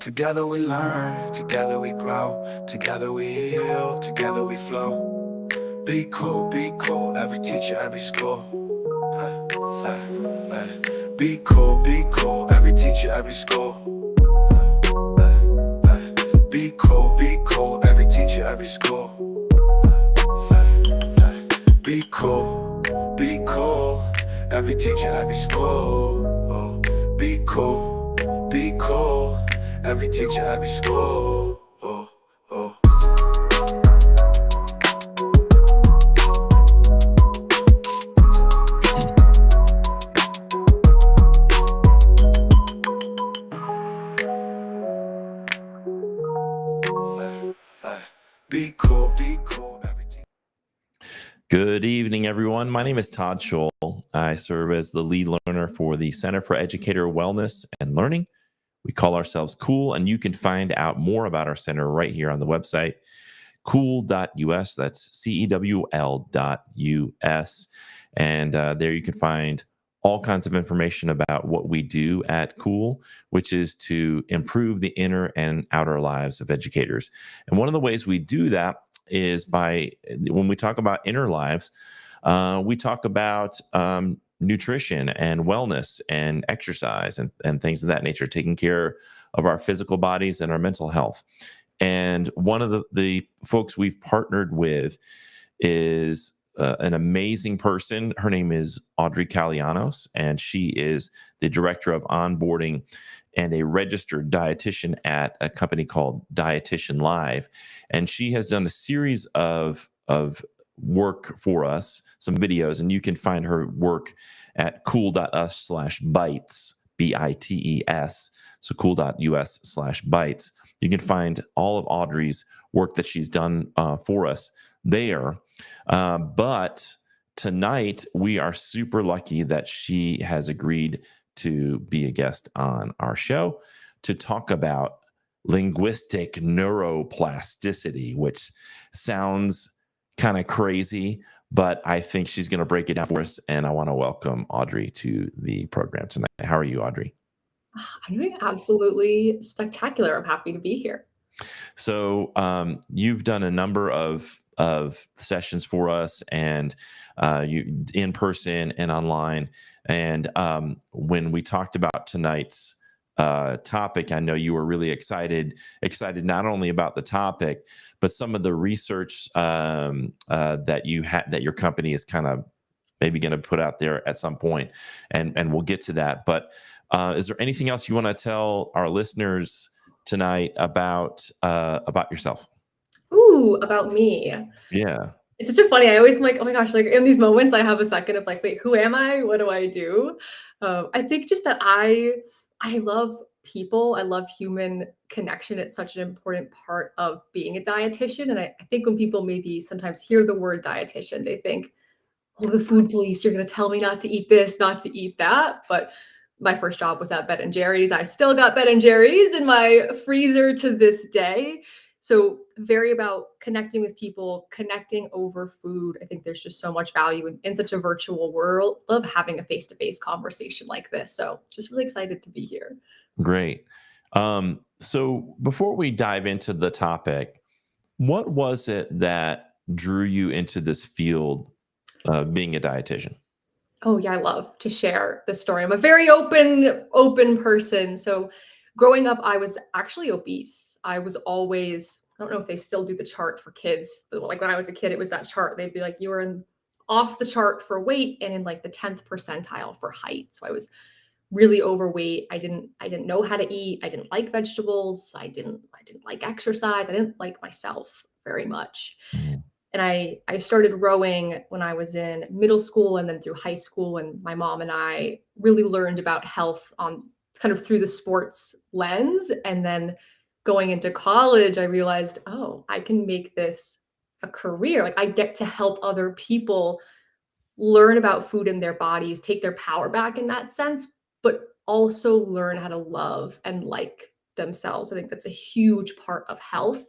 Together we learn, together we grow, together we heal, together we flow. Be cool, every teacher, every school. Be cool, every teacher, every school. Be cool, every teacher, every school. Be cool, every teacher, every school. Be cool, every teacher, every school. Be cool, every teacher. Good evening, everyone. My name is Todd Scholl. I serve as the lead learner for the Center for Educator Wellness and Learning. We call ourselves Cool, and you can find out more about our center right here on the website, cool.us. That's CEWL.us. And there you can find all kinds of information about what we do at Cool, which is to improve the inner and outer lives of educators. And one of the ways we do that is by, when we talk about inner lives, we talk about nutrition and wellness and exercise and things of that nature, taking care of our physical bodies and our mental health. And one of the folks we've partnered with is an amazing person. Her name is Audrey Calianos, and she is the director of onboarding and a registered dietitian at a company called Dietitian Live. And she has done a series of work for us, some videos, and you can find her work at cool.us/bites, BITES. So cool.us/bites. You can find all of Audrey's work that she's done for us there. But tonight, we are super lucky that she has agreed to be a guest on our show to talk about linguistic neuroplasticity, which sounds kind of crazy, but I think she's going to break it down for us. And I want to welcome Audrey to the program tonight. How are you, Audrey? I'm doing absolutely spectacular. I'm happy to be here. So you've done a number of sessions for us, and you in person and online. And when we talked about tonight's topic, I know you were really excited not only about the topic, but some of the research that you had, that your company is kind of maybe going to put out there at some point, and we'll get to that. But is there anything else you want to tell our listeners tonight about yourself? Ooh, about me. Yeah. It's such a funny, I always am like, oh my gosh, like in these moments, I have a second of like, wait, who am I? What do I do? I think just that I love people. I love human connection. It's such an important part of being a dietitian. And I think when people maybe sometimes hear the word dietitian, they think, oh, the food police, you're going to tell me not to eat this, not to eat that. But my first job was at Ben & Jerry's. I still got Ben & Jerry's in my freezer to this day. So very about connecting with people, connecting over food. I think there's just so much value in such a virtual world of having a face-to-face conversation like this. So just really excited to be here. Great. So before we dive into the topic, what was it that drew you into this field of being a dietitian? Oh yeah, I love to share this story. I'm a very open person. So growing up, I was actually obese. I was always, I don't know if they still do the chart for kids, but like when I was a kid, it was that chart. They'd be like, you were off the chart for weight and in like the 10th percentile for height. So I was really overweight. I didn't know how to eat. I didn't like vegetables. I didn't like exercise. I didn't like myself very much. And I started rowing when I was in middle school and then through high school. And my mom and I really learned about health on kind of through the sports lens. And then going into college, I realized, oh, I can make this a career. Like I get to help other people learn about food in their bodies, take their power back in that sense, but also learn how to love and like themselves. I think that's a huge part of health.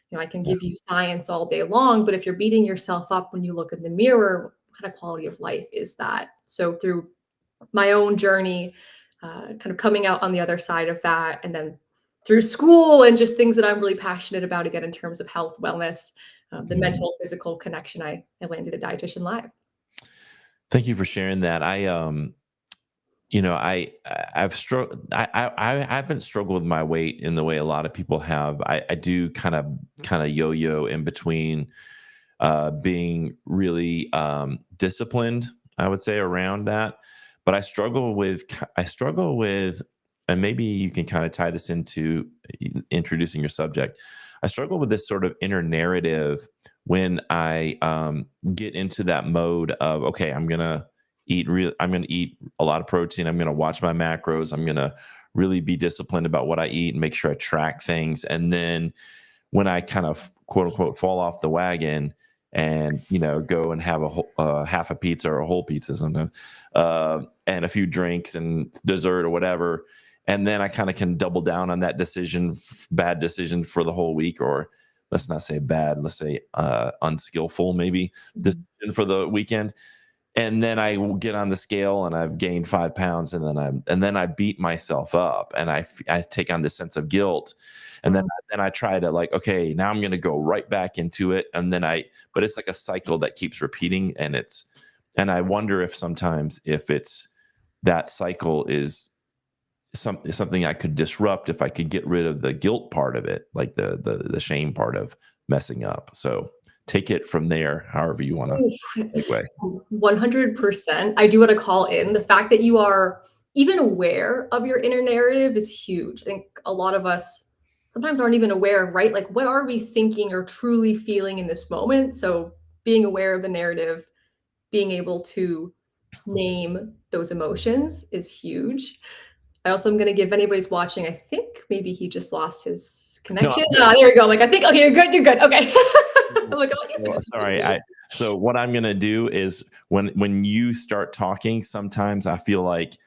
You know, I can give you science all day long, but if you're beating yourself up when you look in the mirror, kind of quality of life is that? So through my own journey, kind of coming out on the other side of that, and then through school and just things that I'm really passionate about again in terms of health, wellness, the Mhm. mental, physical connection, I landed at Dietitian Live. Thank you for sharing that. I've struggled. I haven't struggled with my weight in the way a lot of people have. I do kind of yo-yo in between being really disciplined, I would say, around that. But I struggle with, and maybe you can kind of tie this into introducing your subject. I struggle with this sort of inner narrative when I get into that mode of, okay, I'm gonna eat a lot of protein. I'm gonna watch my macros. I'm gonna really be disciplined about what I eat and make sure I track things. And then when I kind of quote unquote fall off the wagon and go and have a half a pizza or a whole pizza sometimes, and a few drinks and dessert or whatever, and then I kind of can double down on that bad decision for the whole week, or let's not say bad, let's say unskillful maybe Mhm. decision for the weekend. And then I will get on the scale and I've gained 5 pounds, and then I beat myself up, and I take on this sense of guilt, and Mm. then I try to, like, okay, now I'm going to go right back into it, and then but it's like a cycle that keeps repeating, and I wonder if sometimes if it's that cycle is something I could disrupt if I could get rid of the guilt part of it, like the shame part of messing up. So take it from there, however you want to Oof. segue. 100%. I do want to call in the fact that you are even aware of your inner narrative is huge. I think a lot of us sometimes aren't even aware, right? Like, what are we thinking or truly feeling in this moment? So, being aware of the narrative, being able to name those emotions is huge. I also am going to give anybody's watching, I think maybe he just lost his No, connection. Ah, there we go. I'm like, I think, okay, you're good. You're good. Okay. I'm like, oh, yes, he so, just sorry. So what I'm gonna do is when you start talking, sometimes I feel like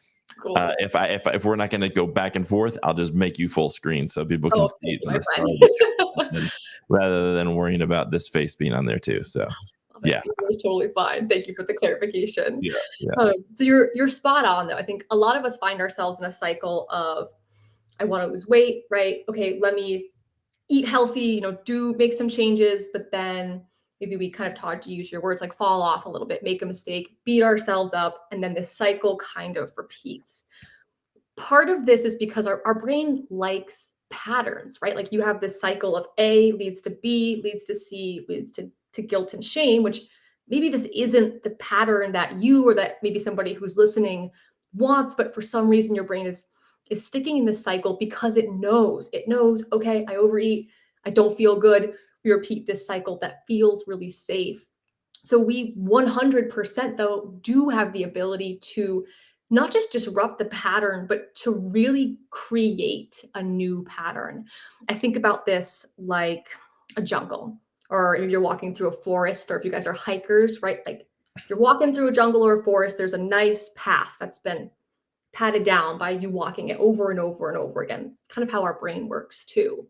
cool. if we're not gonna go back and forth, I'll just make you full screen so people can Oh, see thank you, my the friend. start of the screen rather than worrying about this face being on there too. So Love it. yeah, It was totally fine. Thank you for the clarification. yeah, yeah. So you're spot on though. I think a lot of us find ourselves in a cycle of I want to lose weight, right? Okay, let me eat healthy, do make some changes, but then maybe we kind of taught to use your words like fall off a little bit, make a mistake, beat ourselves up, and then this cycle kind of repeats. Part of this is because our brain likes patterns, right? Like you have this cycle of A leads to B, leads to C, leads to guilt and shame, which maybe this isn't the pattern that you or that maybe somebody who's listening wants, but for some reason your brain is sticking in this cycle because it knows, okay, I overeat, I don't feel good. We repeat this cycle that feels really safe. So we 100% though do have the ability to not just disrupt the pattern, but to really create a new pattern. I think about this like a jungle, or if you're walking through a forest, or if you guys are hikers, right? Like you're walking through a jungle or a forest, there's a nice path that's been patted down by you walking it over and over and over again. It's kind of how our brain works too.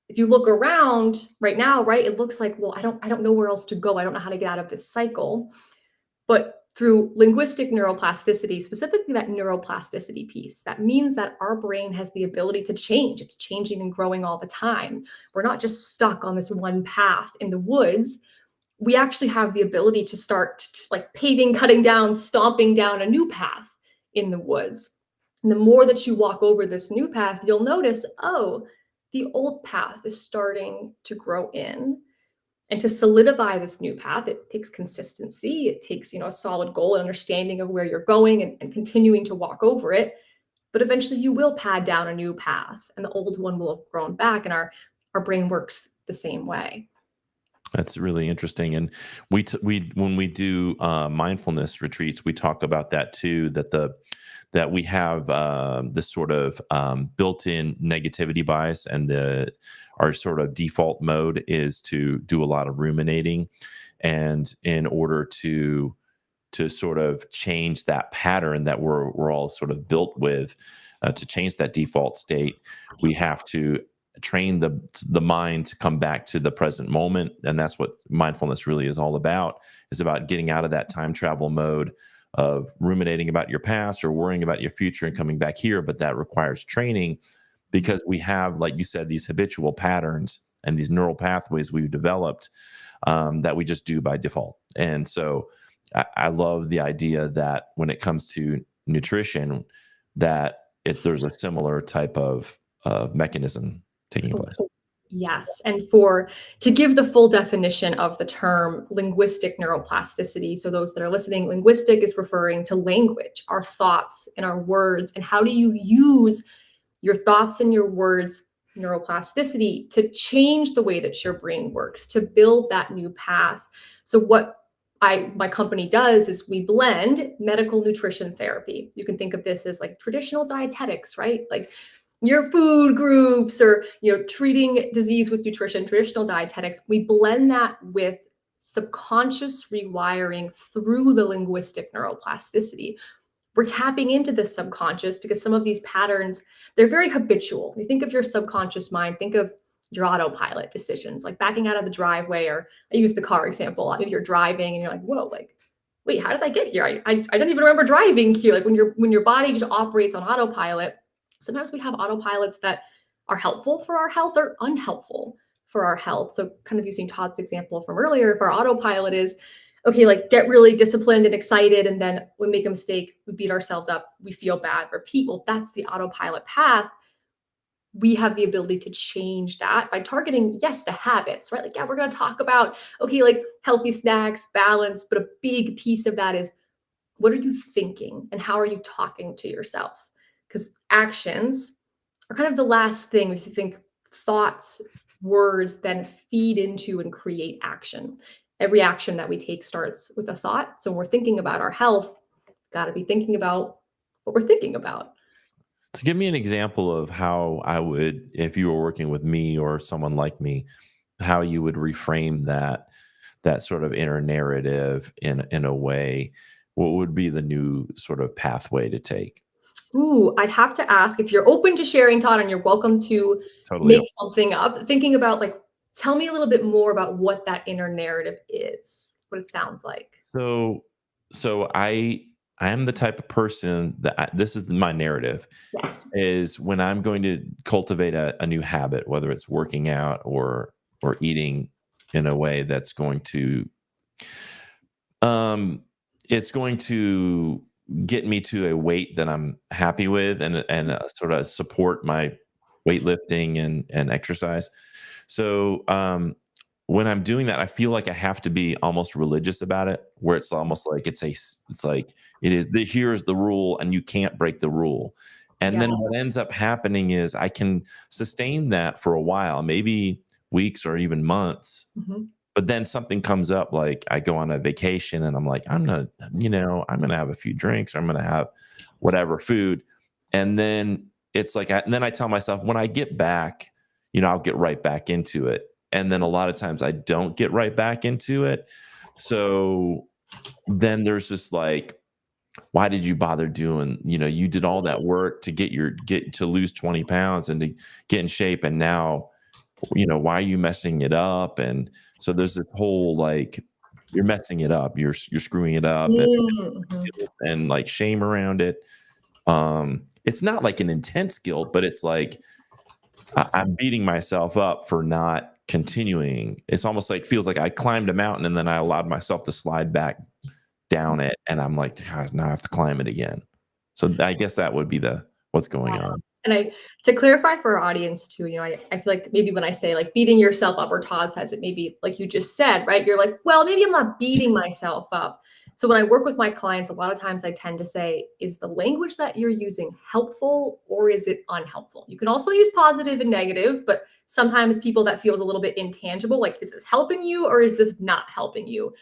If you look around right now, right, it looks like, well, I don't know where else to go. I don't know how to get out of this cycle. But through linguistic neuroplasticity, specifically that neuroplasticity piece, that means that our brain has the ability to change. It's changing and growing all the time. We're not just stuck on this one path in the woods. We actually have the ability to start like paving, cutting down, stomping down a new path in the woods. And the more that you walk over this new path, you'll notice, oh, the old path is starting to grow in. And to solidify this new path, it takes consistency. It takes, a solid goal and understanding of where you're going, and continuing to walk over it. But eventually you will pad down a new path and the old one will have grown back. And our brain works the same way. That's really interesting. And we when we do mindfulness retreats, we talk about that too. That we have this sort of built-in negativity bias, and our sort of default mode is to do a lot of ruminating, and in order to sort of change that pattern that we're all sort of built with, to change that default state, we have to train the mind to come back to the present moment. And that's what mindfulness really is all about, is about getting out of that time travel mode of ruminating about your past or worrying about your future and coming back here. But that requires training, because we have, like you said, these habitual patterns and these neural pathways we've developed that we just do by default. And so I love the idea that when it comes to nutrition, that if there's a similar type of mechanism taking place. Yes. And to give the full definition of the term linguistic neuroplasticity, so those that are listening, linguistic is referring to language, our thoughts and our words, and how do you use your thoughts and your words, neuroplasticity, to change the way that your brain works, to build that new path. So what my company does is we blend medical nutrition therapy. You can think of this as like traditional dietetics, right? Like your food groups, or treating disease with nutrition, traditional dietetics. We blend that with subconscious rewiring through the linguistic neuroplasticity. We're tapping into the subconscious because some of these patterns, they're very habitual. You think of your subconscious mind, think of your autopilot decisions, like backing out of the driveway, or I use the car example. If you're driving and you're like, whoa, like, wait, how did I get here? I don't even remember driving here. Like when your body just operates on autopilot, sometimes we have autopilots that are helpful for our health or unhelpful for our health. So kind of using Todd's example from earlier, if our autopilot is, okay, like get really disciplined and excited, and then we make a mistake, we beat ourselves up, we feel bad, repeat. Well, that's the autopilot path. We have the ability to change that by targeting, yes, the habits, right? Like, yeah, we're going to talk about, okay, like healthy snacks, balance, but a big piece of that is, what are you thinking and how are you talking to yourself? Because actions are kind of the last thing. If you think thoughts, words then feed into and create action. Every action that we take starts with a thought. So when we're thinking about our health, got to be thinking about what we're thinking about. So give me an example of how I would, if you were working with me or someone like me, how you would reframe that sort of inner narrative in a way. What would be the new sort of pathway to take? Ooh, I'd have to ask if you're open to sharing, Todd, and you're welcome to Totally. make something up. Thinking about, like, tell me a little bit more about what that inner narrative is, what it sounds like. So I am the type of person that this is my narrative, Yes. is when I'm going to cultivate a new habit, whether it's working out or eating in a way that's going to um it's going to get me to a weight that I'm happy with, and sort of support my weightlifting and exercise. So when I'm doing that, I feel like I have to be almost religious about it, where it's almost like it's like it is here's the rule and you can't break the rule. And Yeah. then what ends up happening is I can sustain that for a while, maybe weeks or even months. Mhm. But then something comes up, like I go on a vacation and I'm like, I'm gonna have a few drinks, or I'm gonna have whatever food. And then it's like, and then I tell myself, when I get back, I'll get right back into it. And then a lot of times I don't get right back into it. So then there's this like, why did you bother doing, you did all that work to get to lose 20 pounds and to get in shape. And now, why are you messing it up? And so there's this whole like, you're messing it up, you're screwing it up, and Mhm. guilt and like shame around it. It's not like an intense guilt, but it's like I'm beating myself up for not continuing. It's almost like feels like I climbed a mountain and then I allowed myself to slide back down it, and I'm like, God, now I have to climb it again. So I guess that would be what's going Yes. on. And to clarify for our audience too, I feel like maybe when I say like beating yourself up, or Todd says it, maybe like you just said, right? You're like, well, maybe I'm not beating myself up. So when I work with my clients, a lot of times I tend to say, is the language that you're using helpful or is it unhelpful? You can also use positive and negative, but sometimes people that feels a little bit intangible, like, is this helping you or is this not helping you?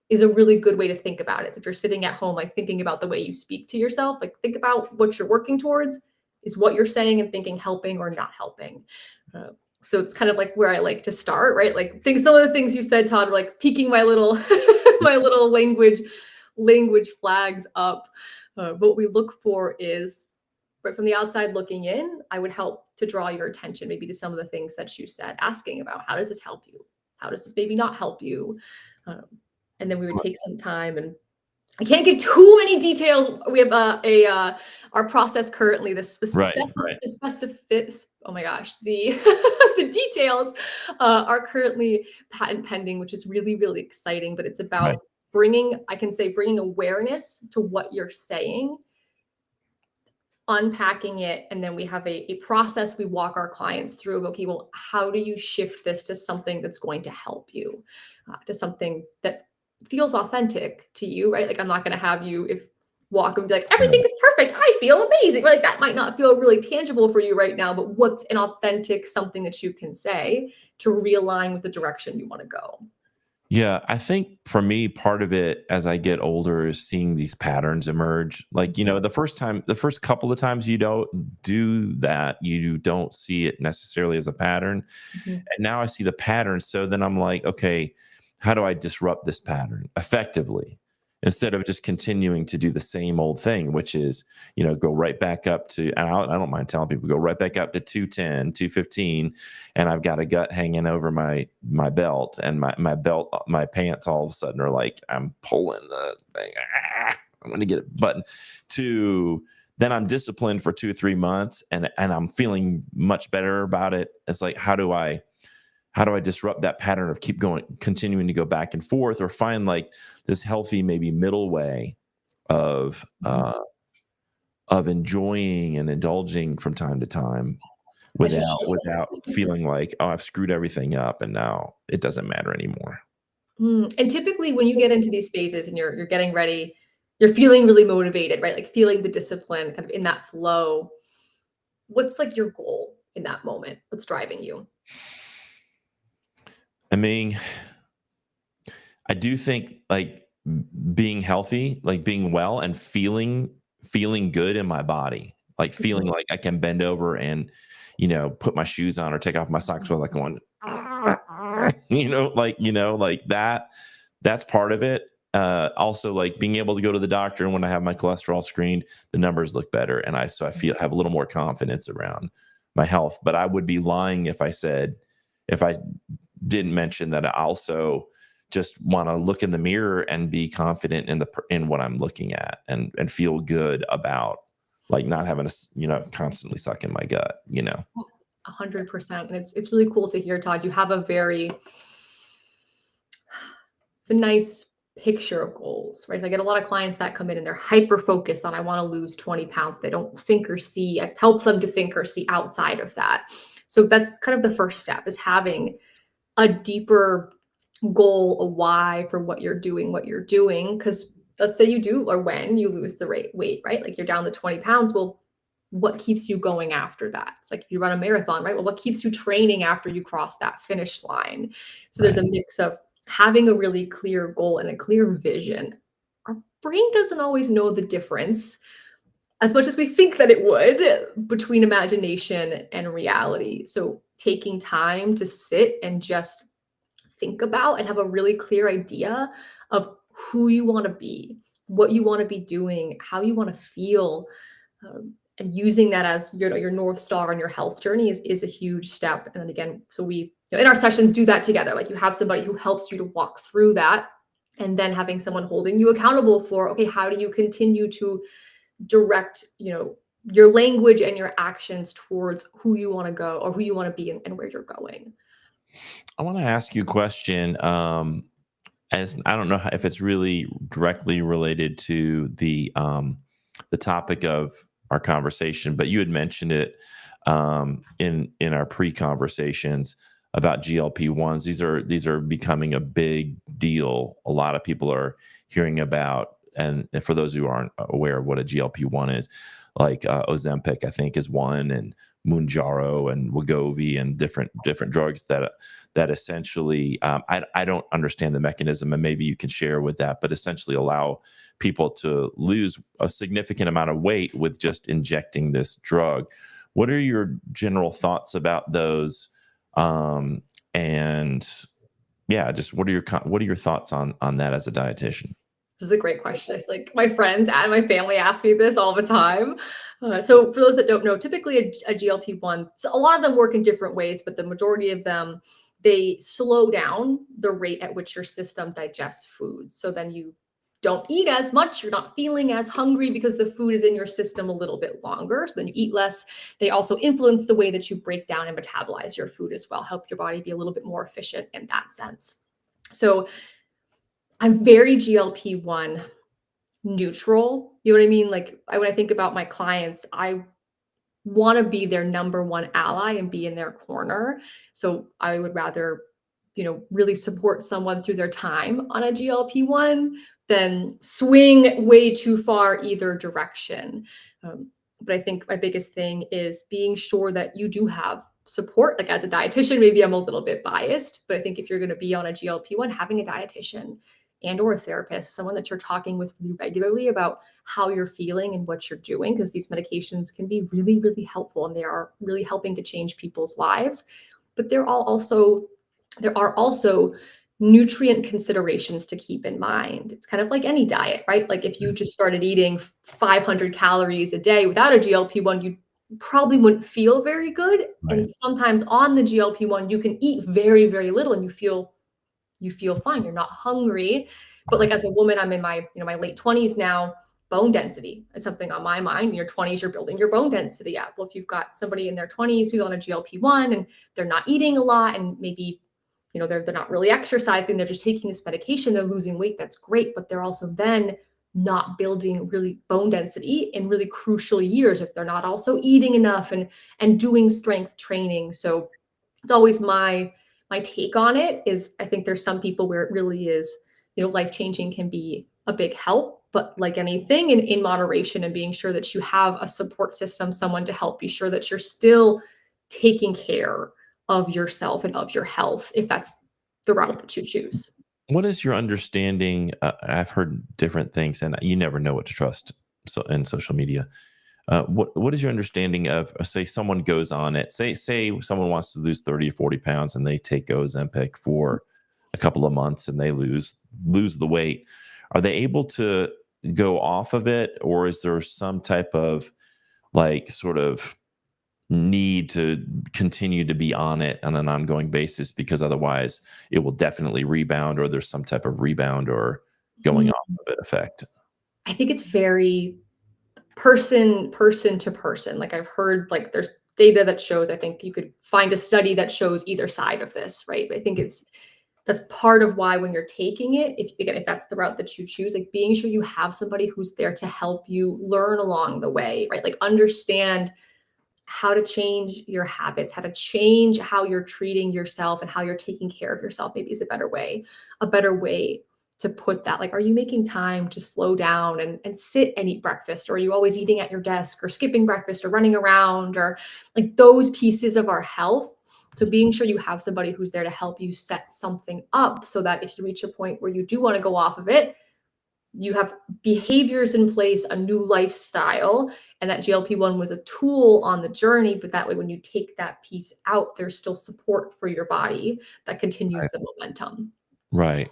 Is a really good way to think about it. So if you're sitting at home, like thinking about the way you speak to yourself, like think about what you're working towards. Is what you're saying and thinking helping or not helping? Uh, so it's kind of like where I like to start, right? Like think some of the things you said, Todd, were like piquing my little my little language flags up. What we look for is, right from the outside looking in, I would help to draw your attention maybe to some of the things that you said, asking about how does this help you? How does this maybe not help you? Um, and then we would take some time, and I can't give too many details. We have our process currently, Right, right, the specific, oh my gosh, the the details are currently patent pending, which is really, really exciting. But it's right. about bringing, I can say, bringing awareness to what you're saying, unpacking it, and then we have a process we walk our clients through of, okay, well, how do you shift this to something that's going to help you, to something that feels authentic to you, right? Like, I'm not going to have you if walk and be like, everything Right. is perfect, I feel amazing. Like, that might not feel really tangible for you right now, but what's an authentic something that you can say to realign with the direction you want to go? Yeah, I think for me, part of it as I get older is seeing these patterns emerge. Like, the first couple of times you don't do that, you don't see it necessarily as a pattern. Mhm. And now I see the pattern. So then I'm like, okay, how do I disrupt this pattern effectively? Instead of just continuing to do the same old thing, which is, go right back up to, and I don't mind telling people, go right back up to 210, 215, and I've got a gut hanging over my belt, and my belt, my pants all of a sudden are like, I'm pulling the thing. I'm going to get it button to, then I'm disciplined for 2 or 3 months, and I'm feeling much better about it. It's like, how do I disrupt that pattern of continuing to go back and forth, or find like this healthy, maybe middle way of Mhm. enjoying and indulging from time to time As you without should. feeling like, oh, I've screwed everything up and now it doesn't matter anymore. And typically when you get into these phases and you're getting ready, you're feeling really motivated, right? Like feeling the discipline kind of in that flow. What's like your goal in that moment? What's driving you? I mean, I do think like being healthy, like being well and feeling good in my body, like feeling Mhm. like I can bend over and put my shoes on or take off my socks without like going, like that. That's part of it. Also, like being able to go to the doctor, and when I have my cholesterol screened, the numbers look better, and I feel have a little more confidence around my health. But I would be lying if I didn't mention that I also just want to look in the mirror and be confident in what I'm looking at, and feel good about like not having to constantly suck in my gut. 100%. And it's really cool to hear, Todd. You have a nice picture of goals, right? I get a lot of clients that come in and they're hyper focused on, I want to lose 20 pounds. They don't think or see, I help them to think or see outside of that. So that's kind of the first step, is having a deeper goal, a why for what you're doing. Because let's say you do, or when you lose the weight, right? Like you're down to 20 pounds. Well, what keeps you going after that? It's like if you run a marathon, right? Well, what keeps you training after you cross that finish line? So there's Right. a mix of having a really clear goal and a clear vision. Our brain doesn't always know the difference as much as we think that it would between imagination and reality. So taking time to sit and just think about and have a really clear idea of who you want to be, what you want to be doing, how you want to feel, and using that as your North Star on your health journey is a huge step. And then again, so we in our sessions do that together. Like you have somebody who helps you to walk through that, and then having someone holding you accountable for, okay, how do you continue to direct your language and your actions towards who you want to go, or who you want to be, and where you're going. I want to ask you a question. As I don't know if it's really directly related to the topic of our conversation, but you had mentioned it in our pre-conversations about GLP-1s. These are becoming a big deal. A lot of people are hearing about, and for those who aren't aware of what a GLP-1 is, like Ozempic, I think, is one, and Mounjaro and Wegovy and different drugs that essentially, I don't understand the mechanism, and maybe you can share with that, but essentially allow people to lose a significant amount of weight with just injecting this drug. What are your general thoughts about those? And yeah, just what are your thoughts on that as a dietitian? This is a great question. I feel like my friends and my family ask me this all the time. So for those that don't know, typically a GLP-1, so a lot of them work in different ways, but the majority of them, they slow down the rate at which your system digests food. So then you don't eat as much, you're not feeling as hungry because the food is in your system a little bit longer. So then you eat less. They also influence the way that you break down and metabolize your food as well, help your body be a little bit more efficient in that sense. So I'm very GLP-1 neutral. You know what I mean? Like when I think about my clients, I want to be their number one ally and be in their corner. So I would rather, really support someone through their time on a GLP-1 than swing way too far either direction. But I think my biggest thing is being sure that you do have support. Like as a dietitian, maybe I'm a little bit biased, but I think if you're going to be on a GLP-1, having a dietitian and or a therapist, someone that you're talking with really regularly about how you're feeling and what you're doing, because these medications can be really, really helpful and they are really helping to change people's lives. But there are also nutrient considerations to keep in mind. It's kind of like any diet, right? Like if you just started eating 500 calories a day without a GLP-1, you probably wouldn't feel very good. And Right. sometimes on the GLP-1, you can eat very, very little and you feel fine. You're not hungry. But like as a woman, I'm in my late 20s now. Bone density is something on my mind. In your 20s, you're building your bone density up. Well, if you've got somebody in their 20s who's on a GLP-1 and they're not eating a lot and maybe they're not really exercising, they're just taking this medication, they're losing weight, that's great. But they're also then not building really bone density in really crucial years if they're not also eating enough and doing strength training. So it's always my take on it is I think there's some people where it really is, life changing can be a big help, but like anything in moderation and being sure that you have a support system, someone to help be sure that you're still taking care of yourself and of your health if that's the route that you choose. What is your understanding? I've heard different things, and you never know what to trust. So in social media, what is your understanding of say someone goes on it? Say someone wants to lose 30 or 40 pounds, and they take Ozempic for a couple of months, and they lose the weight. Are they able to go off of it, or is there some type of like sort of need to continue to be on it on an ongoing basis because otherwise it will definitely rebound, or there's some type of rebound or going Mm, off of it effect? I think it's very person to person. Like I've heard like there's data that shows, I think you could find a study that shows either side of this, right? But I think that's part of why when you're taking it, if that's the route that you choose, like being sure you have somebody who's there to help you learn along the way, right? Like understand how to change your habits, how to change how you're treating yourself and how you're taking care of yourself, maybe is a better way to put that. Like, are you making time to slow down and sit and eat breakfast? Or are you always eating at your desk or skipping breakfast or running around or like those pieces of our health? So being sure you have somebody who's there to help you set something up so that if you reach a point where you do want to go off of it, you have behaviors in place, a new lifestyle, and that GLP-1 was a tool on the journey. But that way, when you take that piece out, there's still support for your body that continues Right. the momentum. Right.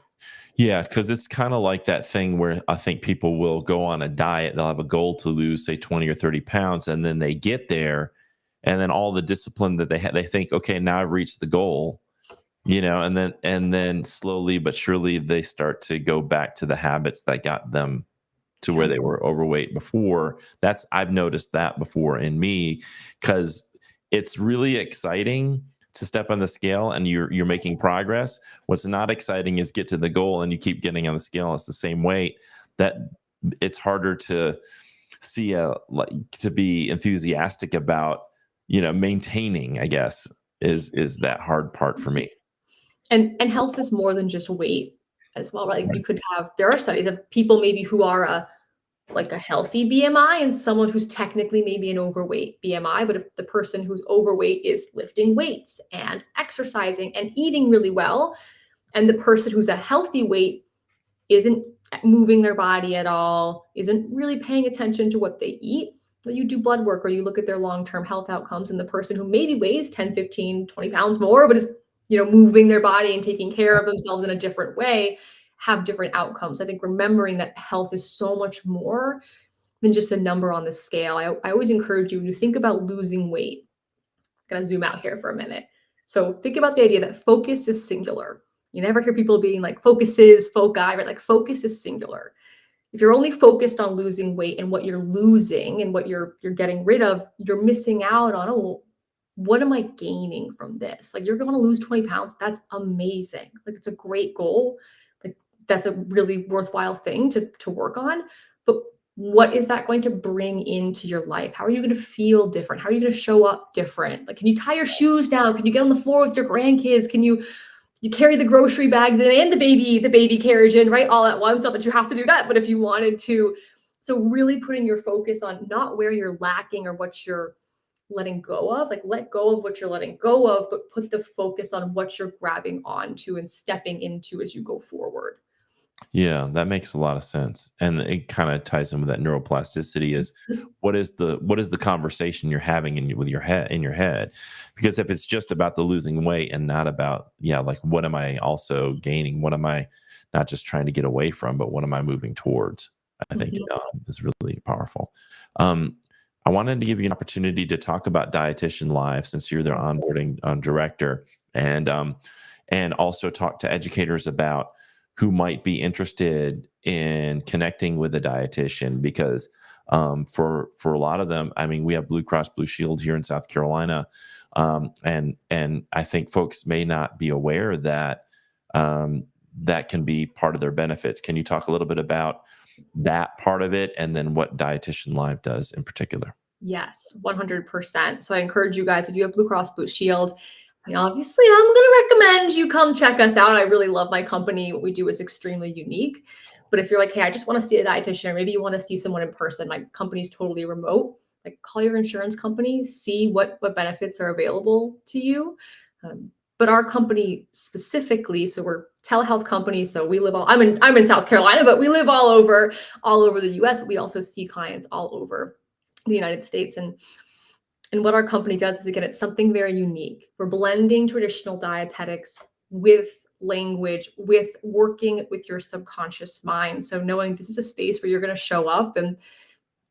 Yeah, because it's kind of like that thing where I think people will go on a diet. They'll have a goal to lose, say, 20 or 30 pounds, and then they get there, and then all the discipline that they had, they think, okay, now I've reached the goal, and then slowly but surely they start to go back to the habits that got them to where Yeah. they were overweight before. I've noticed that before in me, because it's really exciting to step on the scale and you're making progress. What's not exciting is get to the goal and you keep getting on the scale and it's the same weight. That it's harder to see to be enthusiastic about, maintaining, I guess, is that hard part for me. And health is more than just weight as well, right? Like you could have there are studies of people maybe who are a healthy BMI and someone who's technically maybe an overweight BMI. But if the person who's overweight is lifting weights and exercising and eating really well, and the person who's a healthy weight isn't moving their body at all, isn't really paying attention to what they eat, but you do blood work or you look at their long-term health outcomes, and the person who maybe weighs 10, 15, 20 pounds more, but is, moving their body and taking care of themselves in a different way, have different outcomes. I think remembering that health is so much more than just a number on the scale. I always encourage you, when you think about losing weight, I'm gonna zoom out here for a minute. So think about the idea that focus is singular. You never hear people being like focuses, foci, right? Like focus is singular. If you're only focused on losing weight and what you're losing and what you're getting rid of, you're missing out on, oh, what am I gaining from this? Like, you're going to lose 20 pounds. That's amazing. Like, it's a great goal. Like, that's a really worthwhile thing to work on. But what is that going to bring into your life? How are you going to feel different? How are you going to show up different? Like, can you tie your shoes down? Can you get on the floor with your grandkids? Can you carry the grocery bags in and the baby carriage in, right? All at once. Not that you have to do that, but if you wanted to. So really putting your focus on not where you're lacking or what you're letting go of, like let go of what you're letting go of, but put the focus on what you're grabbing onto and stepping into as you go forward. Yeah, that makes a lot of sense. And it kind of ties in with that neuroplasticity is what is the conversation you're having with your head in your head? Because if it's just about the losing weight and not about, yeah, like what am I also gaining? What am I not just trying to get away from, but what am I moving towards? I think Mhm. is really powerful. Um, I wanted to give you an opportunity to talk about Dietitian Live since you're their onboarding director, and and also talk to educators about who might be interested in connecting with a dietitian because for a lot of them, I mean, we have Blue Cross Blue Shield here in South Carolina, and I think folks may not be aware that that can be part of their benefits. Can you talk a little bit about that part of it, and then what Dietitian Live does in particular? Yes, 100%. So I encourage you guys, if you have Blue Cross Blue Shield, I mean, obviously I'm going to recommend you come check us out. I really love my company. What we do is extremely unique. But if you're like, hey, I just want to see a dietitian, or maybe you want to see someone in person, my company's totally remote. Like, call your insurance company, see what benefits are available to you. But our company specifically, so we're telehealth company. So we live all, I'm in South Carolina, but we live all over the US, but we also see clients all over the United States. And what our company does is, again, it's something very unique. We're blending traditional dietetics with language, with working with your subconscious mind. So knowing this is a space where you're going to show up and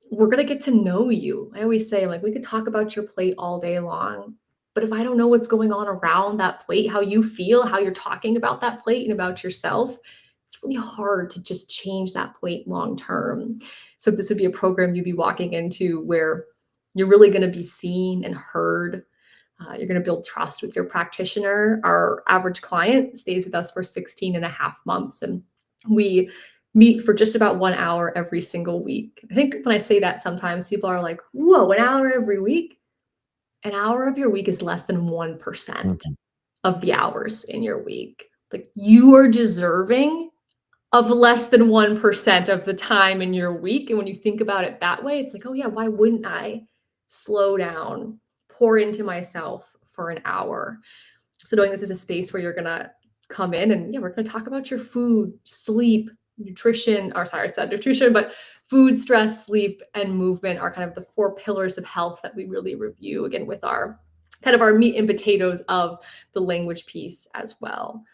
we're going to get to know you. I always say, like, we could talk about your plate all day long, but if I don't know what's going on around that plate, how you feel, how you're talking about that plate and about yourself, it's really hard to just change that plate long term. So this would be a program you'd be walking into where you're really going to be seen and heard. You're going to build trust with your practitioner. Our average client stays with us for 16 and a half months, and we meet for just about 1 hour every single week. I think when I say that, sometimes people are like, whoa, an hour every week? An hour of your week is less than 1% Mhm. of the hours in your week. Like, you are deserving of less than 1% of the time in your week. And when you think about it that way, it's like, oh yeah, why wouldn't I slow down, pour into myself for an hour? So knowing this is a space where you're gonna come in and, yeah, we're gonna talk about your food, sleep, nutrition, or sorry, I said nutrition, but food, stress, sleep, and movement are kind of the four pillars of health that we really review, again, with our kind of our meat and potatoes of the language piece as well.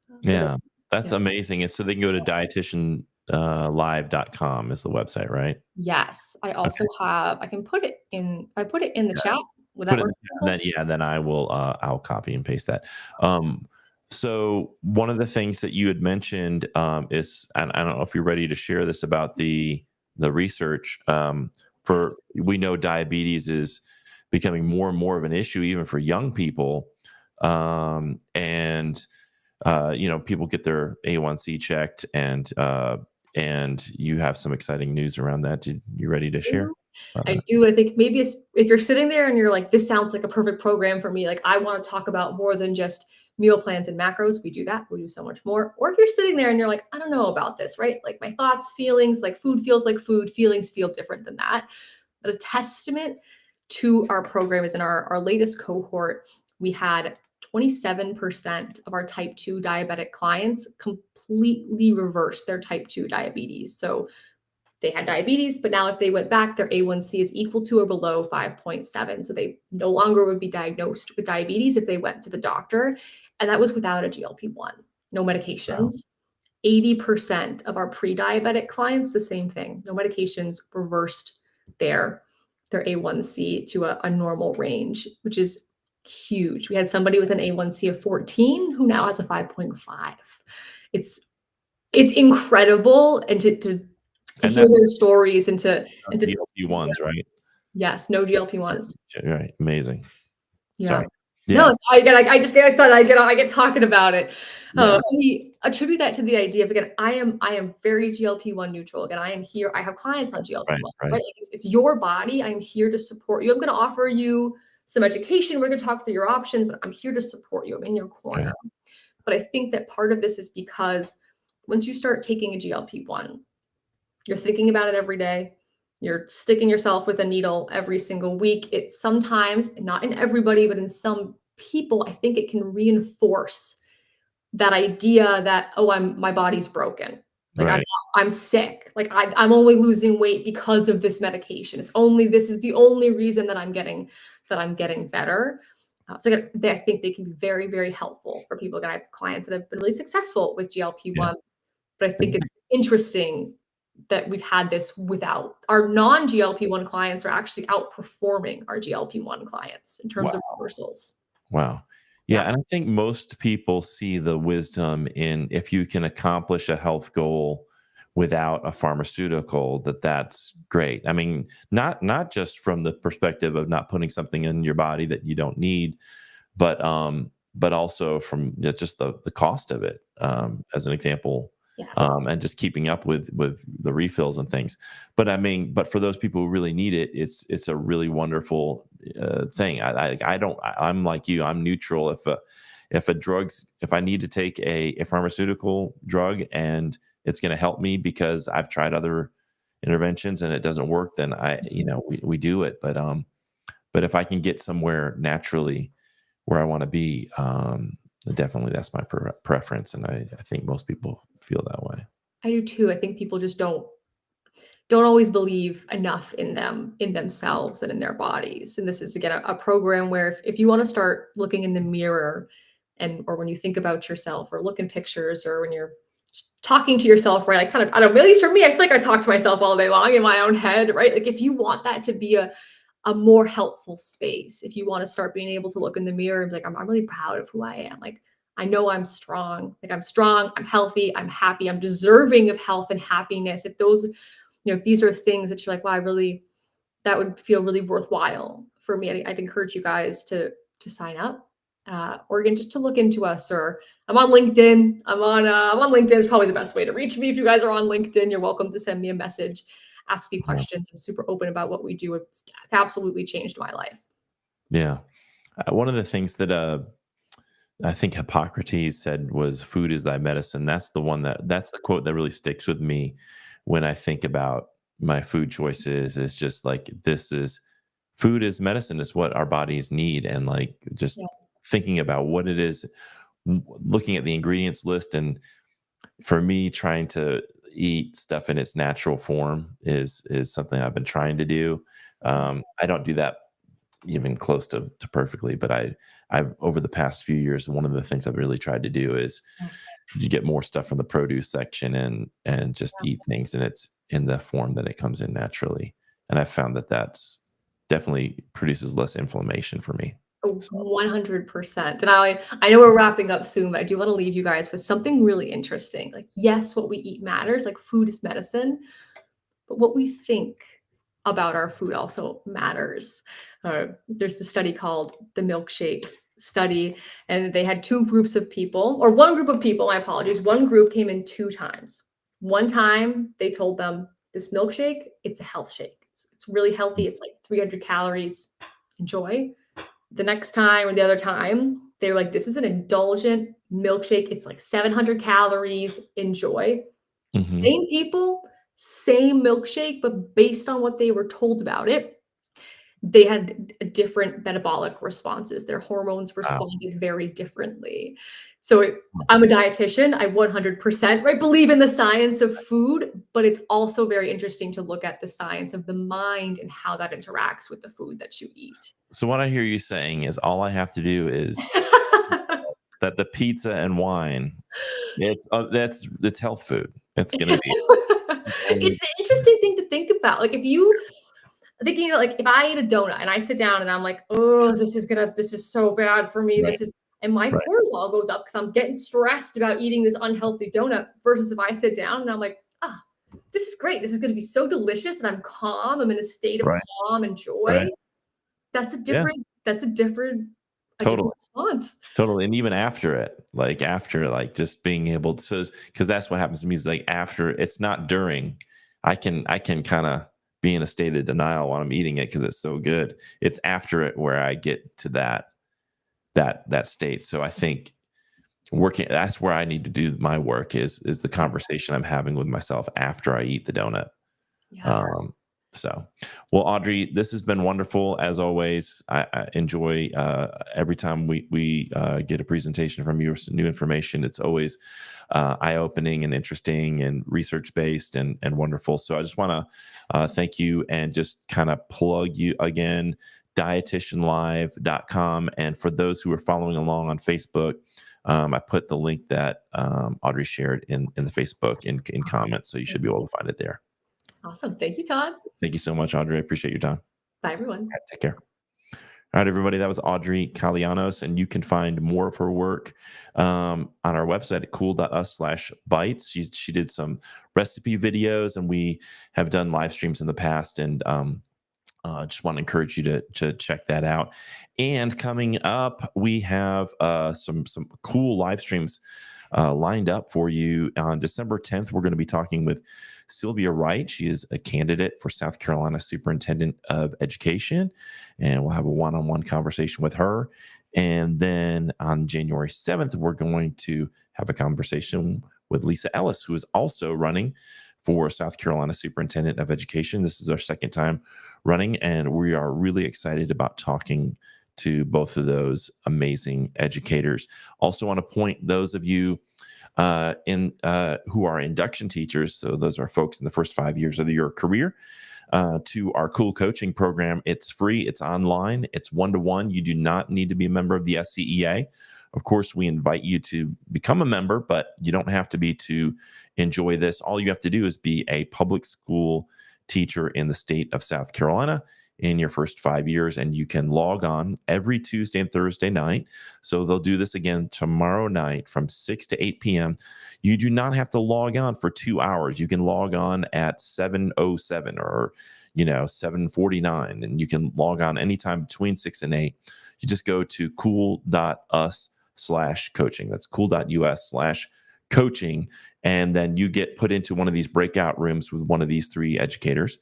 But Yeah, that's yeah. amazing. And so they can go to dietitianlive.com is the website, right? Yes, I also Okay. have, I put it in the chat. Would Put that it in work the chat, for and people? then yeah, then I'll copy and paste that. So one of the things that you had mentioned is, and I don't know if you're ready to share this about the research. For Yes. we know diabetes is becoming more and more of an issue even for young people, and people get their A1C checked, and you have some exciting news around that. You ready to share Do. about I that? do. I think maybe it's, if you're sitting there and you're like, this sounds like a perfect program for me. Like, I want to talk about more than just meal plans and macros. We do that. We do so much more. Or if you're sitting there and you're like, I don't know about this, right? Like, my thoughts, feelings, like food feels like food, feelings feel different than that. But a testament to our program is in our latest cohort, we had 27% of our type 2 diabetic clients completely reverse their type 2 diabetes. So they had diabetes, but now if they went back, their A1C is equal to or below 5.7. So they no longer would be diagnosed with diabetes if they went to the doctor. And that was without a GLP-1, no Wow. medications. 80% of our pre-diabetic clients, the same thing. No medications, reversed their A1C to a normal range, which is huge. We had somebody with an A1C of 14 who now has a 5.5. It's incredible, and to And hear that's their stories and to GLP-1s, right? yes, no GLP-1s. Right. Amazing. Yeah. Sorry. No, Yes. I just get excited. I get talking about it. Yeah. We attribute that to the idea of, again, I am very GLP-1 neutral. Again, I am here. I have clients on Right. GLP-1s, Right. right? Like, it's your body. I'm here to support you. I'm going to offer you some education. We're going to talk through your options, but I'm here to support you. I'm in your Okay. corner. But I think that part of this is because once you start taking a GLP-1, you're thinking about it every day. You're sticking yourself with a needle every single week. It sometimes, not in everybody, but in some people, I think it can reinforce that idea that, oh, my body's broken. Like, Right. I'm sick. Like, I'm only losing weight because of this medication. This is the only reason that I'm getting better. So again, I think they can be very, very helpful for people. Again, I have clients that have been really successful with Yeah. GLP-1, but I think it's interesting that we've had this without. Our non-GLP-1 clients are actually outperforming our GLP-1 clients in terms of Wow. reversals. Wow. Yeah, Yeah. and I think most people see the wisdom in if you can accomplish a health goal without a pharmaceutical, that's great. I mean, not just from the perspective of not putting something in your body that you don't need, but also from just the cost of it, as an example, Yes. and just keeping up with the refills and things. But I mean, but for those people who really need it, it's a really wonderful thing. I'm like you. I'm neutral. If I need to take a pharmaceutical drug and it's going to help me because I've tried other interventions and it doesn't work, then we do it. But if I can get somewhere naturally where I want to be, definitely that's my preference, and I think most people feel that way. I do too. I think people just don't always believe enough in themselves and in their bodies. And this is, again, a program where if you want to start looking in the mirror, and or when you think about yourself or look in pictures, or when you're talking to yourself, right? I don't, at least for me, I feel like I talk to myself all day long in my own head, right? Like, if you want that to be a more helpful space, if you want to start being able to look in the mirror and be like, I'm really proud of who I am. Like, I know I'm strong. Like, I'm strong, I'm healthy, I'm happy, I'm deserving of health and happiness. If those, if these are things that you're like, wow, that would feel really worthwhile for me, I'd encourage you guys to sign up, or again, just to look into us. Or I'm on LinkedIn. I'm on LinkedIn. Is probably the best way to reach me. If you guys are on LinkedIn, you're welcome to send me a message, ask me Yeah. questions. I'm super open about what we do. It's absolutely changed my life. Yeah. One of the things that I think Hippocrates said was "Food is thy medicine." That's the quote that really sticks with me when I think about my food choices. Is just like this is food is medicine. Is what our bodies need, and like just Yeah. thinking about what it is, looking at the ingredients list, and for me, trying to eat stuff in its natural form is something I've been trying to do. I don't do that even close to perfectly, but I've over the past few years, one of the things I've really tried to do is you get more stuff from the produce section and just eat things and it's in the form that it comes in naturally. And I found that's definitely produces less inflammation for me. Oh, So 100%. And I know we're wrapping up soon, but I do want to leave you guys with something really interesting. Like, yes, what we eat matters. Like, food is medicine, but what we think about our food also matters. There's a study called the milkshake study, and they had two groups of people, or one group of people, my apologies. One group came in two times. One time they told them, this milkshake, it's a health shake. It's really healthy. It's like 300 calories. Enjoy. The next time or the other time, they were like, this is an indulgent milkshake. It's like 700 calories. Enjoy. mhm. Same people, same milkshake, but based on what they were told about it, they had different metabolic responses. Their hormones Wow. responded very differently. So I'm a dietitian. I 100% right believe in the science of food, but it's also very interesting to look at the science of the mind and how that interacts with the food that you eat. So what I hear you saying is all I have to do is that the pizza and wine, it's health food. It's gonna be. It's an interesting thing to think about. Like if you thinking, like if I eat a donut and I sit down and I'm like, oh, this is so bad for me. Right, And my right, cortisol goes up because I'm getting stressed about eating this unhealthy donut versus if I sit down and I'm like, ah, this is great. This is going to be so delicious and I'm calm. I'm in a state of right, calm and joy. right. That's a Yeah, different, that's a different totally. response. Totally. And even after like just being able to, because that's what happens to me is like after, it's not during. I can kind of be in a state of denial while I'm eating it because it's so good. It's after it where I get to that state. So I think working, that's where I need to do my work is the conversation I'm having with myself after I eat the donut. Yes. So, well, Audrey, this has been wonderful as always. I enjoy every time we get a presentation from you, or some new information. It's always eye opening and interesting and research based and wonderful. So, I just want to thank you and just kind of plug you again, dietitianlive.com. And for those who are following along on Facebook, I put the link that Audrey shared in the Facebook in comments, so you should be able to find it there. Awesome. Thank you, Todd. Thank you so much, Audrey. I appreciate your time. Bye, everyone. All right, take care. All right, everybody. That was Audrey Calianos, and you can find more of her work on our website at cool.us/bites. She did some recipe videos, and we have done live streams in the past, and just want to encourage you to check that out. And coming up, we have some cool live streams lined up for you. On December 10th, we're going to be talking with Sylvia Wright. She is a candidate for South Carolina Superintendent of Education, and we'll have a one-on-one conversation with her. And then on January 7th, we're going to have a conversation with Lisa Ellis, who is also running for South Carolina Superintendent of Education. This is our second time running, and we are really excited about talking to both of those amazing educators. Also want to point those of you who are induction teachers, so those are folks in the first 5 years of your career, to our Cool Coaching program. It's free, it's online, it's one-to-one. You do not need to be a member of the SCEA. Of course, we invite you to become a member, but you don't have to be to enjoy this. All you have to do is be a public school teacher in the state of South Carolina in your first 5 years, and you can log on every Tuesday and Thursday night. So they'll do this again tomorrow night from 6 to 8 p.m. You do not have to log on for 2 hours. You can log on at 7:07 or 7:49, and you can log on anytime between 6 and 8. You just go to cool.us/coaching. That's cool.us/coaching. And then you get put into one of these breakout rooms with one of these three educators,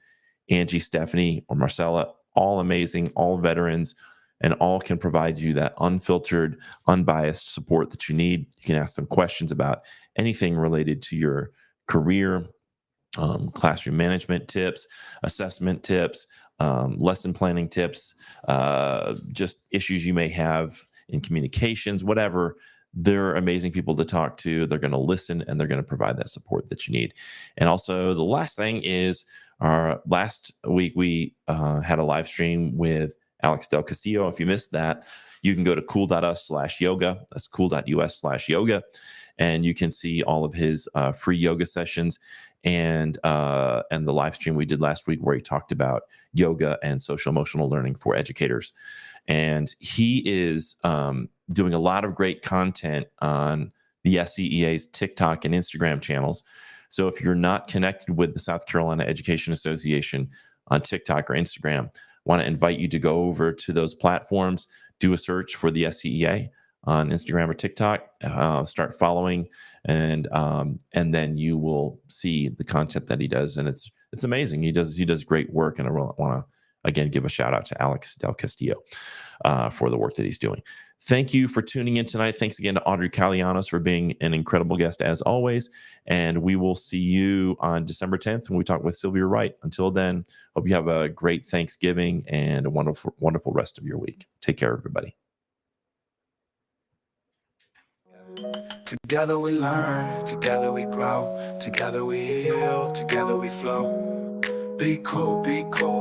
Angie, Stephanie, or Marcella, all amazing, all veterans, and all can provide you that unfiltered, unbiased support that you need. You can ask them questions about anything related to your career, classroom management tips, assessment tips, lesson planning tips, just issues you may have in communications, whatever. They're amazing people to talk to. They're going to listen, and they're going to provide that support that you need. And also, the last thing is, last week we had a live stream with Alex Del Castillo. If you missed that, you can go to cool.us/yoga. That's cool.us/yoga. And you can see all of his free yoga sessions and the live stream we did last week where he talked about yoga and social emotional learning for educators. And he is doing a lot of great content on the SCEA's TikTok and Instagram channels. So if you're not connected with the South Carolina Education Association on TikTok or Instagram, want to invite you to go over to those platforms, do a search for the SCEA on Instagram or TikTok, start following, and then you will see the content that he does, and it's amazing. He does great work, and I want to again give a shout out to Alex Del Castillo for the work that he's doing. Thank you for tuning in tonight. Thanks again to Audrey Calianos for being an incredible guest as always. And we will see you on December 10th when we talk with Sylvia Wright. Until then, hope you have a great Thanksgiving and a wonderful, wonderful rest of your week. Take care, everybody. Together we learn, together we grow, together we heal, together we flow. Be cool,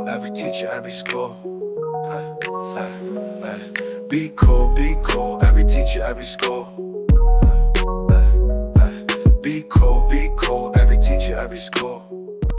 every teacher, every school. Be cool, every teacher, every school. cool, every teacher, every school.